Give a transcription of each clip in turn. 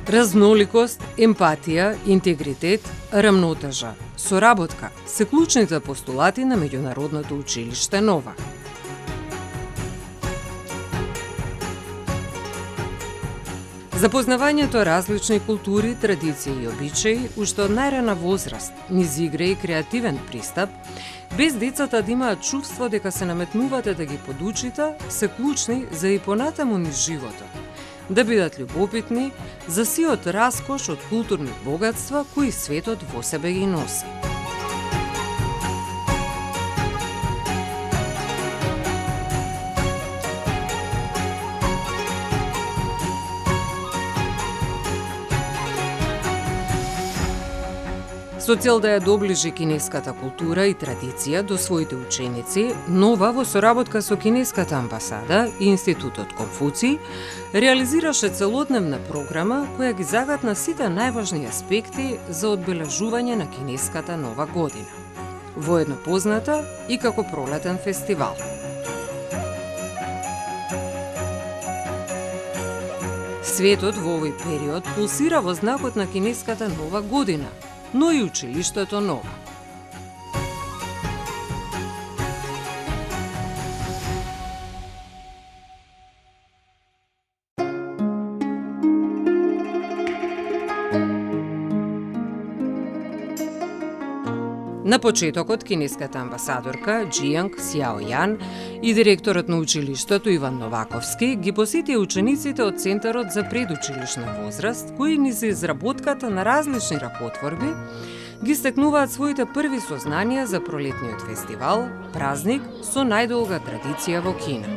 Разноликост, емпатија, интегритет, рамнотежа, соработка се клучните постулати на меѓународното училиште Нова. Запознавањето различни култури, традиции и обичаи уште од најрана возраст низ игра и креативен пристап, без децата да имаат чувство дека се наметнувате да ги подучите, се клучни за и понатаму низ животот. Да бидат љубопитни за сиот раскош од културни богатства кои светот во себе ги носи. Со цел да ја доближи кинеската култура и традиција до своите ученици, Нова во соработка со кинеската амбасада и Институтот Конфуци реализираше целодневна програма која ги загатна сите најважни аспекти за одбележување на кинеската Нова година. Воедно позната и како пролетен фестивал. Светот во овој период пулсира во знакот на кинеската Нова година, но и училиштето Нова. На почетокот кинеската амбасадорка Џијанг Сјаојан и директорот на училиштето Иван Новаковски ги посетија учениците од Центарот за предучилишна возраст, кои низ изработката на различни ракотворби ги стекнуваат своите први сознанија за пролетниот фестивал, празник со најдолга традиција во Кина.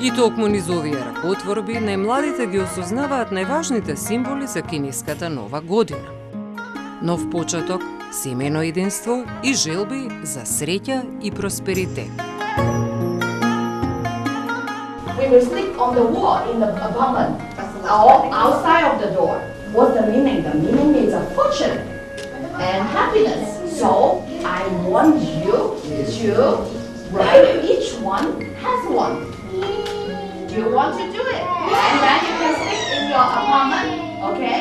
И токму низ овие ракотворби, најмладите ги осознаваат најважните символи за кинеската Нова година. Нов почеток, семејно единство и желби за среќа и просперитет. We will stick on the wall in the apartment or outside of the door. What's the meaning? The meaning is a fortune and happiness. So I want you to write each one has one. Do you want to do it? And then you can stick in your apartment, okay?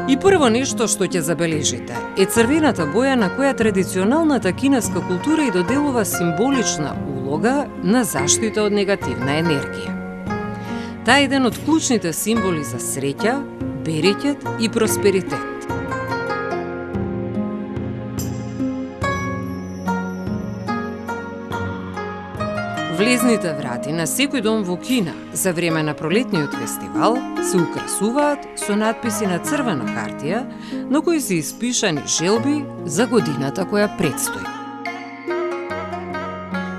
И прво нешто што ќе забележите е црвената боја на која традиционалната кинеска култура и доделува символична улога на заштита од негативна енергија. Таа е еден од клучните символи за среќа, берекет и просперитет. Влезните врати на секој дом во Кина за време на пролетниот фестивал се украсуваат со надписи на црвена хартија на кои се испишани желби за годината која предстои.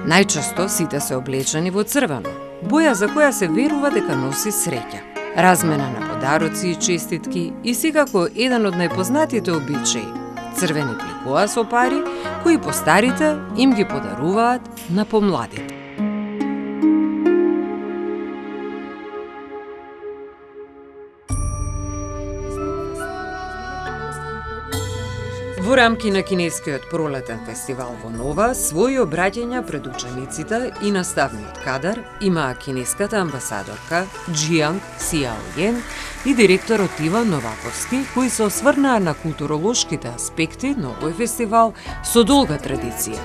Најчесто сите се облечени во црвено, боја за која се верува дека носи среќа, размена на подароци и честитки и секако еден од најпознатите обичаи – црвени пликоа со пари кои постарите им ги подаруваат на помладите. Во рамки на кинескиот пролетен фестивал во Нова, своји обраќања пред учениците и наставниот кадар имаа кинеската амбасадорка Џијанг Сјаојен и директорот Иван Новаковски, кои се осврнаа на културолошките аспекти на овој фестивал со долга традиција,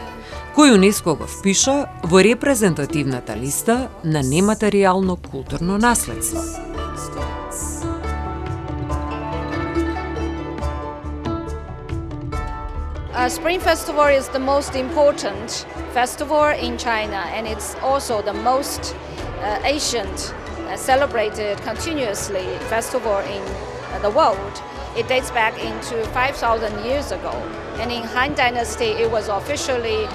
кој ЮНЕСКО го впиша во репрезентативната листа на нематеријално културно наследство. Spring Festival is the most important festival in China, and it's also the most ancient, celebrated continuously festival in the world. It dates back into 5,000 years ago, and in Han Dynasty it was officially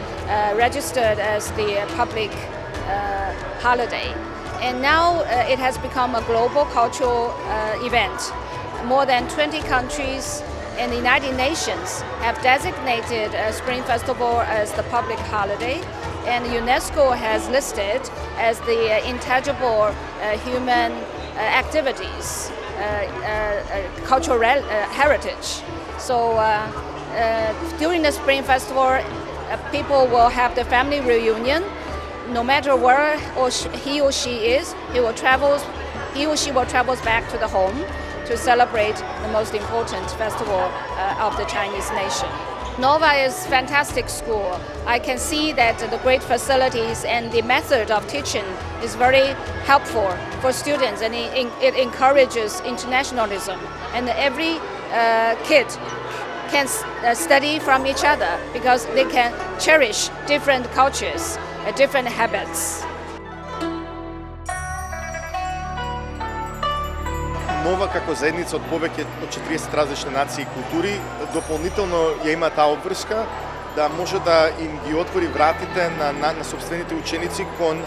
registered as the public holiday. And now it has become a global cultural event. More than 20 countries and the United Nations have designated Spring Festival as the public holiday, and UNESCO has listed as the intangible human activities, cultural heritage. So during the Spring Festival, people will have the family reunion. No matter where he or she is, he or she will travel back to the home to celebrate the most important festival of the Chinese nation. Nova is a fantastic school. I can see that the great facilities and the method of teaching is very helpful for students, and it encourages internationalism. And every kid can study from each other because they can cherish different cultures, different habits. Нова како заедница од повеќе од 40 различни нации и култури, дополнително ја има таа обврска да може да им ги отвори вратите на сопствените ученици кон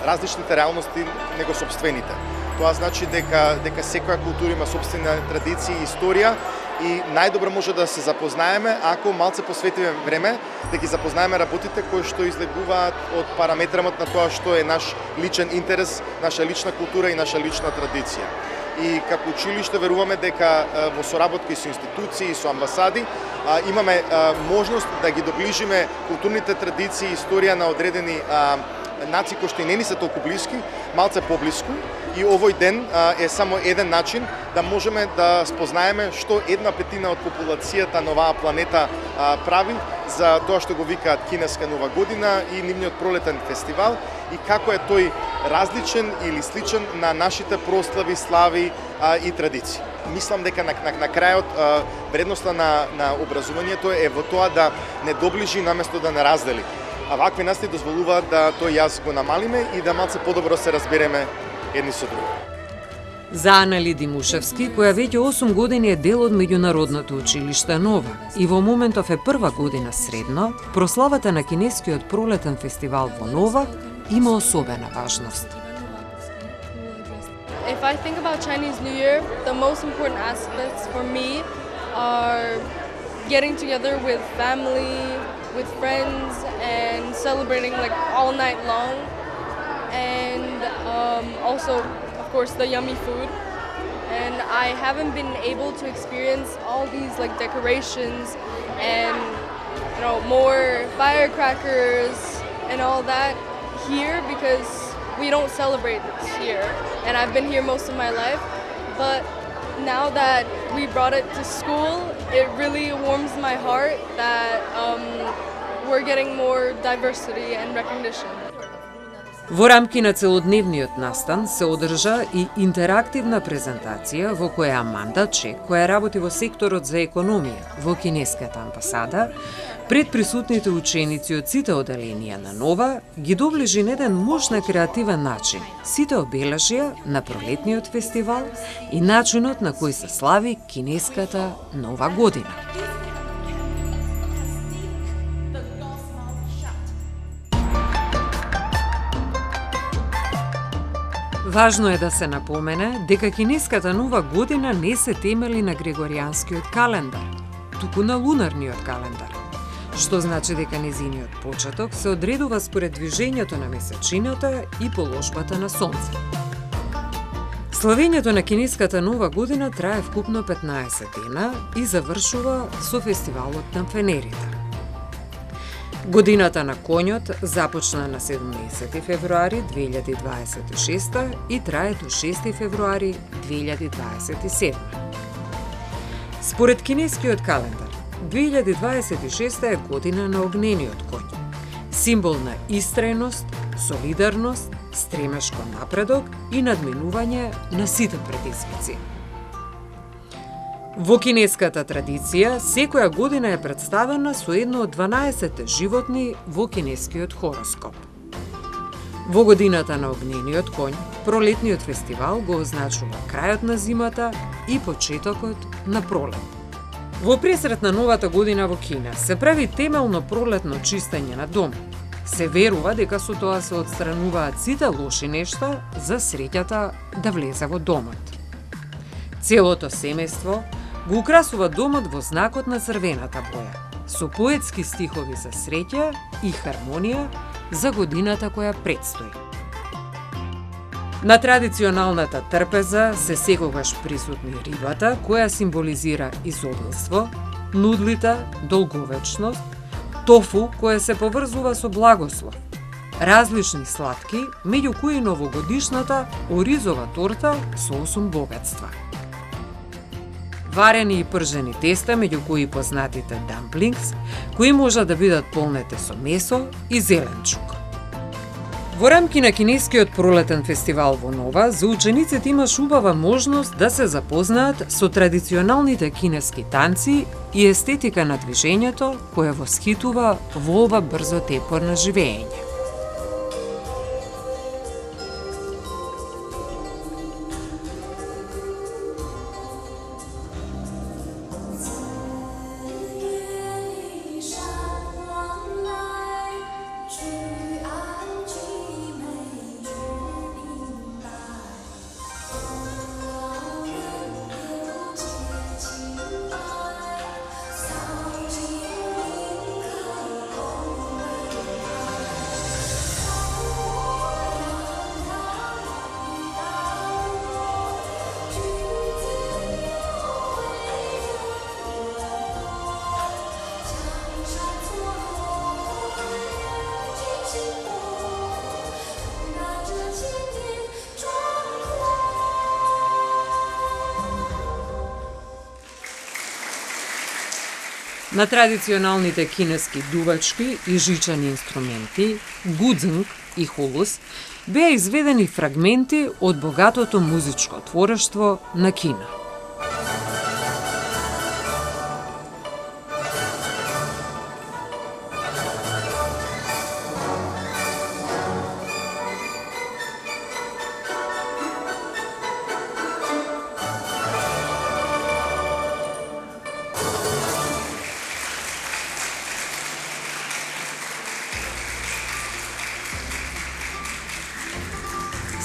различните реалности него сопствените. Тоа значи дека секоја култура има сопствена традиција и историја и најдобро може да се запознаеме ако малце посветиме време да ги запознаеме работите кои што излегуваат од параметрамот на тоа што е наш личен интерес, наша лична култура и наша лична традиција. И како училиште веруваме дека во соработка со институции и со амбасади имаме можност да ги доближиме културните традиции и историја на одредени нации кои што и не ни се толку блиски, малце поблиску, и овој ден е само еден начин да можеме да спознаеме што 1/5 од популацијата на оваа планета прави за тоа што го викаат кинеска нова година и нивниот пролетен фестивал и како е тој различен или сличен на нашите прослави, слави и традиции. Мислам дека на крајот вредноста на образованието е во тоа да не доближи наместо да не раздели. А вакви настани дозволуваат да тој јас го намалиме и да малце подобро се разбереме едни со други. За Анали Димушевски, која веќе 8 години е дел од меѓународното училиште Нова и во моментов е прва година средно, прославата на кинескиот пролетен фестивал во Нова има особена важност. If I think about Chinese New Year, the most important aspects for me are getting together with family, with friends, and celebrating like all night long, and also, of course, the yummy food. And I haven't been able to experience all these like decorations and more firecrackers and all that here because we don't celebrate this here, and I've been here most of my life, but now that we brought it to school, it really warms my heart that we're getting more diversity and recognition. Во рамки на целодневниот настан се одржа и интерактивна презентација во која Аманда Чек, која работи во секторот за економија во кинеската амбасада, пред присутните ученици од сите оделенија на Нова, ги доближи на еден мощна креативен начин сите обележја на пролетниот фестивал и начинот на кој се слави кинеската Нова година. Важно е да се напомене дека кинеската Нова година не се темели на григоријанскиот календар, туку на лунарниот календар, што значи дека незиниот почеток се одредува според движењето на месечината и положбата на сонце. Славењето на кинеската Нова година трае вкупно 15 дена и завршува со фестивалот на фенерите. Годината на коњот започна на 17 февруари 2026 и трае до 6 февруари 2027. Според кинескиот календар, 2026 е година на огнениот коњ, символ на истрајност, солидарност, стремеж кон напредок и надминување на сите предизвици. Во кинеската традиција, секоја година е представена со едно од 12 животни во кинескиот хороскоп. Во годината на огнениот коњ, пролетниот фестивал го означува крајот на зимата и почетокот на пролет. Во пресрет на новата година во Кина се прави темелно пролетно чистење на дом. Се верува дека со тоа се отстрануваат сите лоши нешта за среќата да влезе во домот. Целото семејство го украсува домот во знакот на црвената боја, со поетски стихови за среќа и хармонија за годината која предстои. На традиционалната трпеза се секогаш присутни рибата, која символизира изобилство, нудлита, долговечност, тофу, која се поврзува со благослов, различни сладки, меѓу кои новогодишната оризова торта со 8 богатства. Варени и пржени теста, меѓу кои познатите дамплингс, кои можат да бидат полнете со месо и зеленчук. Во рамки на кинескиот пролетен фестивал во Нова, за учениците имаш убава можност да се запознаат со традиционалните кинески танци и естетика на движењето кое восхитува во ова брзо темпо на живење. На традиционалните кинески дувачки и жичани инструменти, гудзинг и хулус, беа изведени фрагменти од богатото музичко творештво на Кина.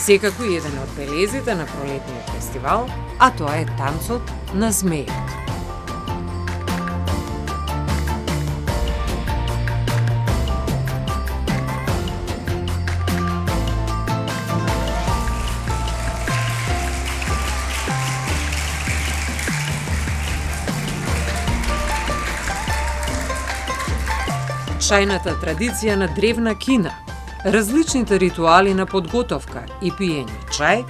Секако еден од белезите на пролетниот фестивал, а тоа е танцот на змејот. Чајната традиција на древна Кина, различните ритуали на подготовка и пиење чај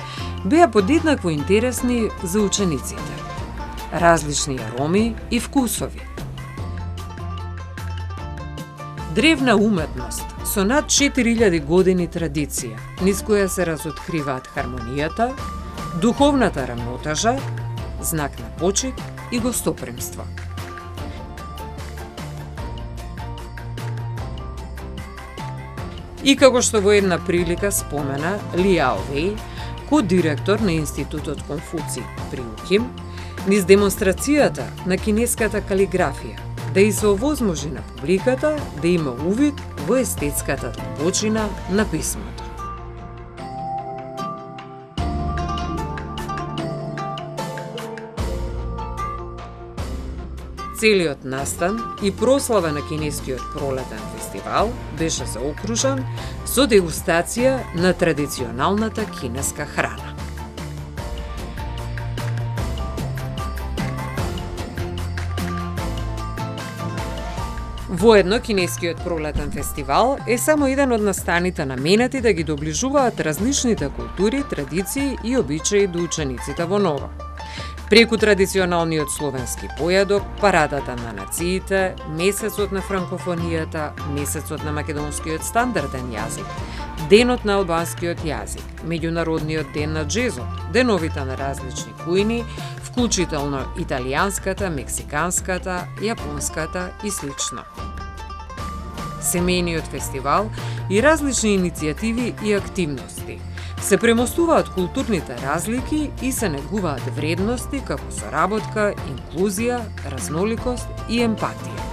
беа подеднакво интересни за учениците. Различни ароми и вкусови. Древна уметност со над 4000 години традиција, низ која се разоткриваат хармонијата, духовната рамнотажа, знак на почит и гостопримство. И како што во една прилика спомена Лиао Веј, ко-директор на Институтот Конфуци при УКИМ, низ демонстрацијата на кинеската калиграфија, да и се овозможи на публиката да има увид во естетската длабочина на писмото. Целиот настан и прослава на кинескиот пролетен фестивал беше заокружен со дегустација на традиционалната кинеска храна. Воедно, кинескиот пролетен фестивал е само еден од настаните наменети да ги доближуваат различните култури, традиции и обичаи до учениците во Нова. Преку традиционалниот словенски појадок, парадата на нациите, месецот на франкофонијата, месецот на македонскиот стандарден јазик, денот на албанскиот јазик, меѓународниот ден на джезот, деновите на различни кујни, вклучително италијанската, мексиканската, јапонската и слично. Семејниот фестивал и различни иницијативи и активности се премостуваат културните разлики и се негуваат вредности како соработка, инклузија, разноликост и емпатија.